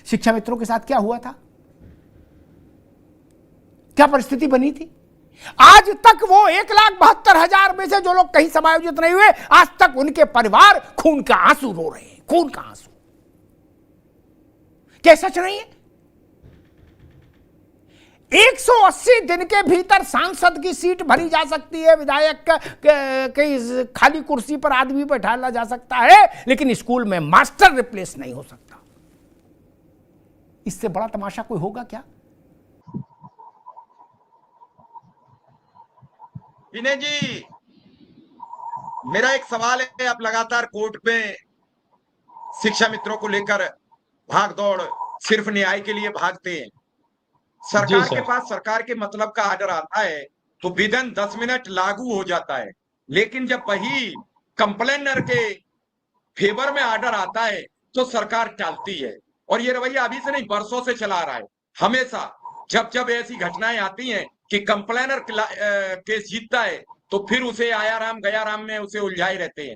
शिक्षा मित्रों के साथ क्या हुआ था, क्या परिस्थिति बनी थी। आज तक वो 1,72,000 में से जो लोग कहीं समायोजित नहीं हुए, आज तक उनके परिवार खून का आंसू रो रहे हैं, खून का आंसू। क्या सच नहीं है? 180 दिन के भीतर सांसद की सीट भरी जा सकती है, विधायक कई खाली कुर्सी पर आदमी बैठाला जा सकता है, लेकिन स्कूल में मास्टर रिप्लेस नहीं हो सकता। इससे बड़ा तमाशा कोई होगा क्या? विनय जी, मेरा एक सवाल है। आप लगातार कोर्ट में शिक्षा मित्रों को लेकर भाग दौड़ सिर्फ न्याय के लिए भागते हैं। सरकार के पास सरकार के मतलब का आर्डर आता है तो विदिन 10 मिनट लागू हो जाता है, लेकिन जब वही कंप्लेनर के फेवर में आर्डर आता है तो सरकार टालती है। और ये रवैया अभी से नहीं, बरसों से चला आ रहा है। हमेशा जब जब ऐसी घटनाएं आती हैं कि कंप्लेनर केस जीतता है तो फिर उसे आया राम गया राम में उसे उलझाए रहते हैं।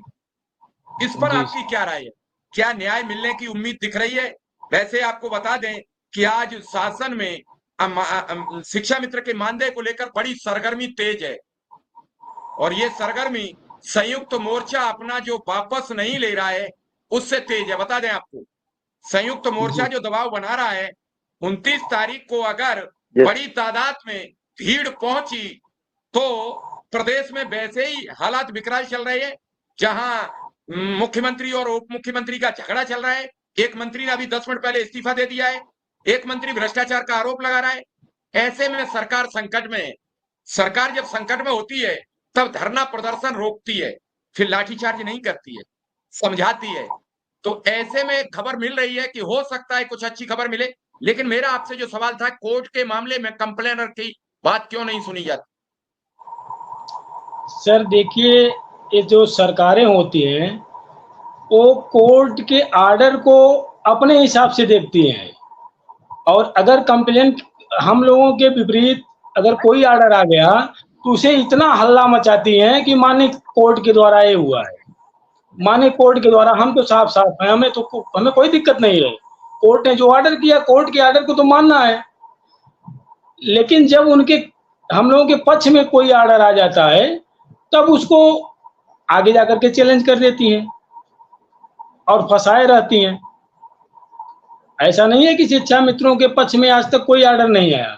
इस पर आपकी क्या राय है? क्या न्याय मिलने की उम्मीद दिख रही है? वैसे आपको बता दें कि आज शासन में शिक्षा मित्र के मानदेय को लेकर बड़ी सरगर्मी तेज है, और ये सरगर्मी संयुक्त मोर्चा अपना जो वापस नहीं ले रहा है उससे तेज है। बता दें आपको, संयुक्त मोर्चा जो दबाव बना रहा है, 29 तारीख को अगर बड़ी तादाद में भीड़ पहुंची तो प्रदेश में वैसे ही हालात विकराल चल रहे हैं, जहां मुख्यमंत्री और उप मुख्यमंत्री का झगड़ा चल रहा है। एक मंत्री ने अभी 10 मिनट पहले इस्तीफा दे दिया है, एक मंत्री भ्रष्टाचार का आरोप लगा रहा है। ऐसे में सरकार संकट में है। सरकार जब संकट में होती है तब धरना प्रदर्शन रोकती है, फिर लाठीचार्ज नहीं करती है, समझाती है। तो ऐसे में खबर मिल रही है कि हो सकता है कुछ अच्छी खबर मिले, लेकिन मेरा आपसे जो सवाल था, कोर्ट के मामले में कंप्लेनर की बात क्यों नहीं सुनी जाती? सर देखिए, ये जो सरकारें होती हैं वो कोर्ट के आर्डर को अपने हिसाब से देखती हैं, और अगर कंप्लेन हम लोगों के विपरीत अगर कोई आर्डर आ गया तो उसे इतना हल्ला मचाती हैं कि माने कोर्ट के द्वारा ये हुआ है, माने कोर्ट के द्वारा। हम तो साफ साफ हैं, हमें कोई दिक्कत नहीं है। कोर्ट ने जो आर्डर किया, कोर्ट के आर्डर को तो मानना है। लेकिन जब उनके हम लोगों के पक्ष में कोई आर्डर आ जाता है तब उसको आगे जाकर के चैलेंज कर देती हैं और फंसाए रहती हैं। ऐसा नहीं है कि शिक्षा मित्रों के पक्ष में आज तक कोई आर्डर नहीं आया,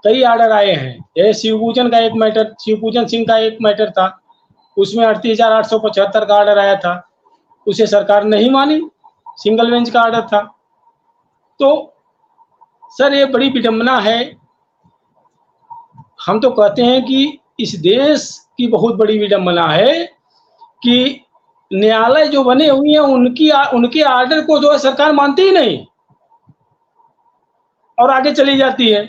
कई आर्डर आए हैं। ये शिवपूजन सिंह का एक मैटर था, उसमें 38,875 का आर्डर आया था, उसे सरकार नहीं मानी, सिंगल बेंच का आर्डर था। तो सर ये बड़ी विडंबना है। हम तो कहते हैं कि इस देश की बहुत बड़ी विडंबना है कि न्यायालय जो बने हुए हैं उनके आर्डर को जो है सरकार मानती ही नहीं और आगे चली जाती है।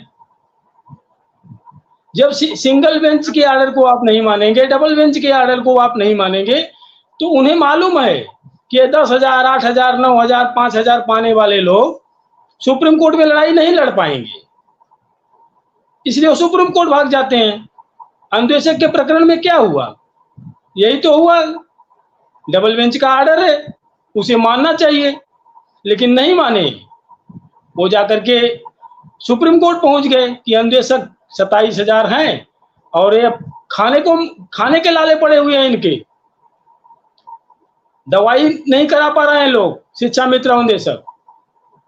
जब सिंगल बेंच के आर्डर को आप नहीं मानेंगे, डबल बेंच के आर्डर को आप नहीं मानेंगे, तो उन्हें मालूम है कि 10,000, 8,000, 9,000, 5,000 पाने वाले लोग सुप्रीम कोर्ट में लड़ाई नहीं लड़ पाएंगे, इसलिए वो सुप्रीम कोर्ट भाग जाते हैं। अन्वेषक के प्रकरण में क्या हुआ? यही तो हुआ, डबल बेंच का आर्डर है, उसे मानना चाहिए, लेकिन नहीं माने। वो जाकर के सुप्रीम कोर्ट पहुंच गए कि अन्वेषक 27,000 हैं और ये खाने के लाले पड़े हुए हैं, इनके दवाई नहीं करा पा रहे हैं लोग, शिक्षा मित्र अन्वेषक,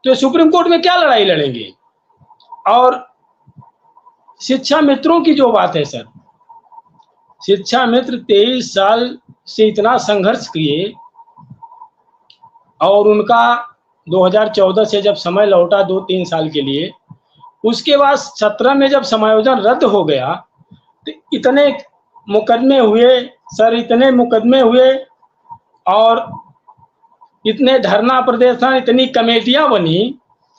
तो सुप्रीम कोर्ट में क्या लड़ाई लड़ेंगे? और शिक्षा मित्रों की जो बात है सर, शिक्षा मित्र 23 साल से इतना संघर्ष किए, और उनका 2014 से जब समय लौटा 2-3 साल के लिए, उसके बाद 17 में जब समायोजन रद्द हो गया तो इतने मुकदमे हुए सर, इतने मुकदमे हुए और इतने धरना प्रदर्शन, इतनी कमेटियां बनी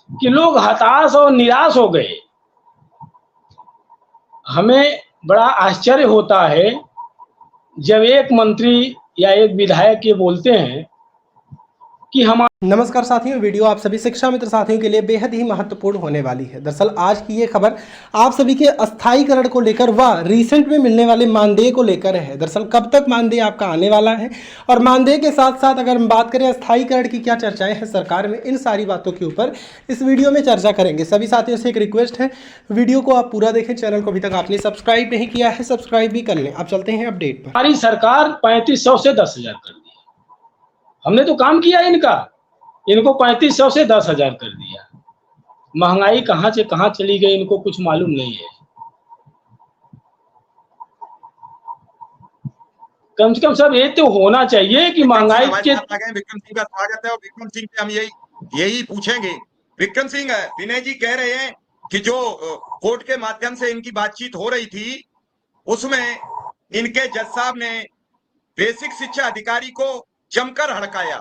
कि लोग हताश और निराश हो गए। हमें बड़ा आश्चर्य होता है जब एक मंत्री या एक विधायक ये बोलते हैं कि हमारे नमस्कार साथियों, वीडियो आप सभी शिक्षा मित्र साथियों के लिए बेहद ही महत्वपूर्ण होने वाली है। दरअसल आज की ये खबर आप सभी के अस्थायीकरण को लेकर व रिसेंट में मिलने वाले मानदेय को लेकर है। दरअसल कब तक मानदेय आपका आने वाला है और मानदेय के साथ साथ अगर हम बात करें अस्थायीकरण की क्या चर्चाएं हैं सरकार में, इन सारी बातों के ऊपर इस वीडियो में चर्चा करेंगे। सभी साथियों से एक रिक्वेस्ट है, वीडियो को आप पूरा देखें। चैनल को अभी तक आपने सब्सक्राइब नहीं किया है, सब्सक्राइब भी कर लें। अब चलते हैं अपडेट पर। हमारी सरकार 3500 से 10,000 कर दी। हमने तो काम किया इनको 3500 से 10,000 कर दिया। महंगाई कहां से कहां चली गई इनको कुछ मालूम नहीं है। कम से कम सब ये तो होना चाहिए कि महंगाई के। विक्रम सिंह का स्वागत है और विक्रम सिंह से हम यही पूछेंगे। विक्रम सिंह, विनय जी कह रहे हैं कि जो कोर्ट के माध्यम से इनकी बातचीत हो रही थी उसमें इनके जज साहब ने बेसिक शिक्षा अधिकारी को जमकर हड़काया।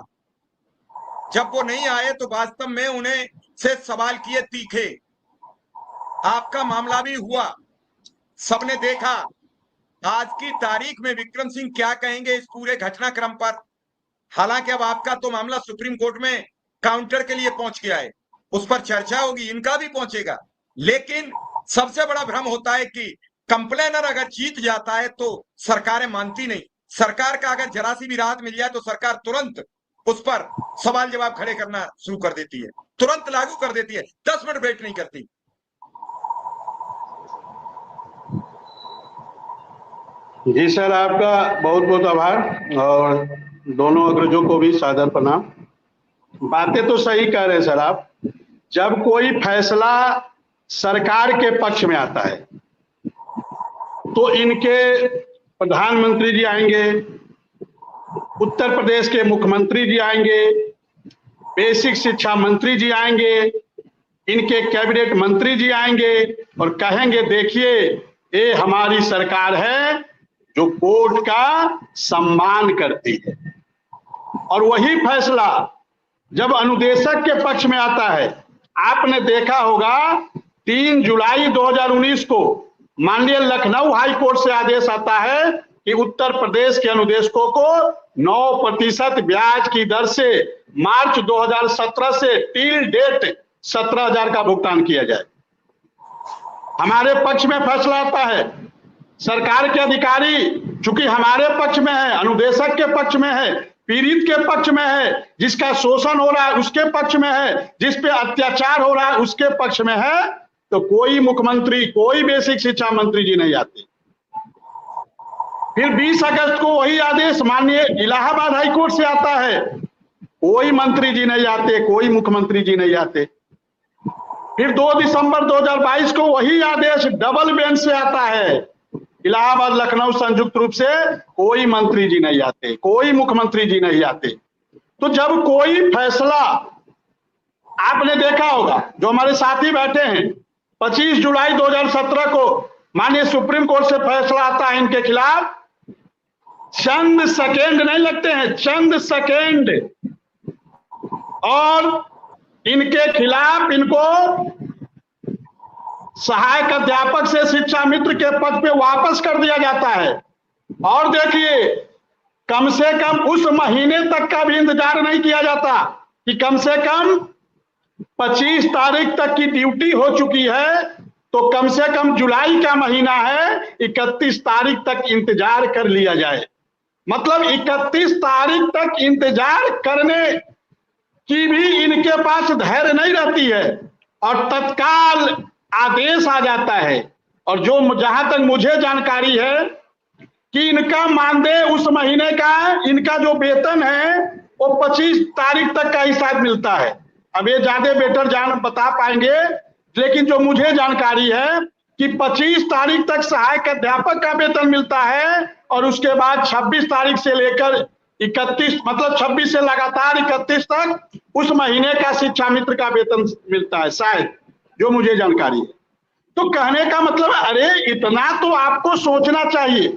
जब वो नहीं आए तो वास्तव में उन्हें से सवाल किए तीखे। आपका मामला भी हुआ, सबने देखा। आज की तारीख में विक्रम सिंह क्या कहेंगे इस पूरे घटनाक्रम पर? हालांकि अब आपका तो मामला सुप्रीम कोर्ट में काउंटर के लिए पहुंच गया है, उस पर चर्चा होगी, इनका भी पहुंचेगा। लेकिन सबसे बड़ा भ्रम होता है कि कंप्लेनर अगर जीत जाता है तो सरकारें मानती नहीं। सरकार का अगर जरा सी भी राहत मिल जाए तो सरकार तुरंत उस पर सवाल जवाब खड़े करना शुरू कर देती है, तुरंत लागू कर देती है, 10 मिनट वेट नहीं करती। जी सर, आपका बहुत बहुत आभार और दोनों अग्रजों को भी सादर प्रणाम। बातें तो सही कह रहे हैं सर आप। जब कोई फैसला सरकार के पक्ष में आता है तो इनके प्रधानमंत्री जी आएंगे, उत्तर प्रदेश के मुख्यमंत्री जी आएंगे, बेसिक शिक्षा मंत्री जी आएंगे, इनके कैबिनेट मंत्री जी आएंगे और कहेंगे देखिए ये हमारी सरकार है जो कोर्ट का सम्मान करती है। और वही फैसला जब अनुदेशक के पक्ष में आता है, आपने देखा होगा 3 जुलाई 2019 को माननीय लखनऊ हाई कोर्ट से आदेश आता है कि उत्तर प्रदेश के अनुदेशकों को 9% ब्याज की दर से मार्च 2017 से टिल डेट 17,000 का भुगतान किया जाए। हमारे पक्ष में फैसला आता है, सरकार के अधिकारी चूंकि हमारे पक्ष में है, अनुदेशक के पक्ष में है, पीड़ित के पक्ष में है, जिसका शोषण हो रहा है उसके पक्ष में है, जिस पे अत्याचार हो रहा है उसके पक्ष में है, तो कोई मुख्यमंत्री, कोई बेसिक शिक्षा मंत्री जी नहीं आते। फिर 20 अगस्त को वही आदेश माननीय इलाहाबाद हाई कोर्ट से आता है, कोई मंत्री जी नहीं आते, कोई मुख्यमंत्री जी नहीं आते। फिर 2 दिसंबर 2022 को वही आदेश डबल बेंच से आता है, इलाहाबाद लखनऊ संयुक्त रूप से, कोई मंत्री जी नहीं आते, कोई मुख्यमंत्री जी नहीं आते। तो जब कोई फैसला, आपने देखा होगा जो हमारे साथी बैठे हैं, 25 जुलाई 2017 को माननीय सुप्रीम कोर्ट से फैसला आता है इनके खिलाफ, चंद सेकेंड नहीं लगते हैं, चंद सेकेंड, और इनके खिलाफ इनको सहायक अध्यापक से शिक्षा मित्र के पद पे वापस कर दिया जाता है। और देखिए, कम से कम उस महीने तक का भी इंतजार नहीं किया जाता कि कम से कम 25 तारीख तक की ड्यूटी हो चुकी है तो कम से कम जुलाई का महीना है, 31 तारीख तक इंतजार कर लिया जाए। मतलब 31 तारीख तक इंतजार करने की भी इनके पास धैर्य नहीं रहती है और तत्काल आदेश आ जाता है। और जो जहां तक मुझे जानकारी है कि इनका मानदेय उस महीने का, इनका जो वेतन है वो 25 तारीख तक का ही शायद मिलता है। अब ये ज्यादा बेटर बता पाएंगे, लेकिन जो मुझे जानकारी है कि 25 तारीख तक सहायक अध्यापक का वेतन मिलता है और उसके बाद 26 तारीख से लेकर 31, मतलब 26 से लगातार 31 तक उस महीने का शिक्षा मित्र का वेतन मिलता है, शायद, जो मुझे जानकारी है। तो कहने का मतलब, अरे इतना तो आपको सोचना चाहिए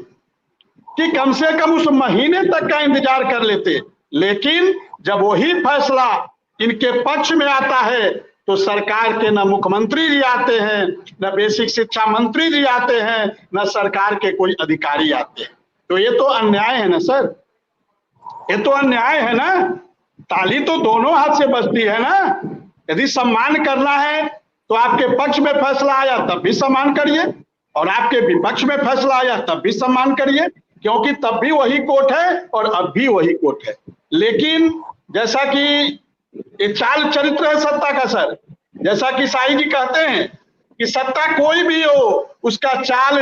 कि कम से कम उस महीने तक का इंतजार कर लेते। लेकिन जब वही फैसला इनके पक्ष में आता है तो सरकार के न मुख्यमंत्री जी आते हैं, न बेसिक शिक्षा मंत्री जी आते हैं, न सरकार के कोई अधिकारी आते हैं। तो ये तो अन्याय है ना सर, ये तो अन्याय है ना। ताली तो दोनों हाथ से बजती है ना। यदि सम्मान करना है तो आपके पक्ष में फैसला आया तब भी सम्मान करिए, और आपके विपक्ष में फैसला आया तब भी सम्मान करिए, क्योंकि तब भी वही कोर्ट है और अब भी वही कोर्ट है। लेकिन जैसा कि ये चाल चरित्र है सत्ता का सर, जैसा कि साईं जी कहते हैं कि सत्ता कोई भी हो उसका चाल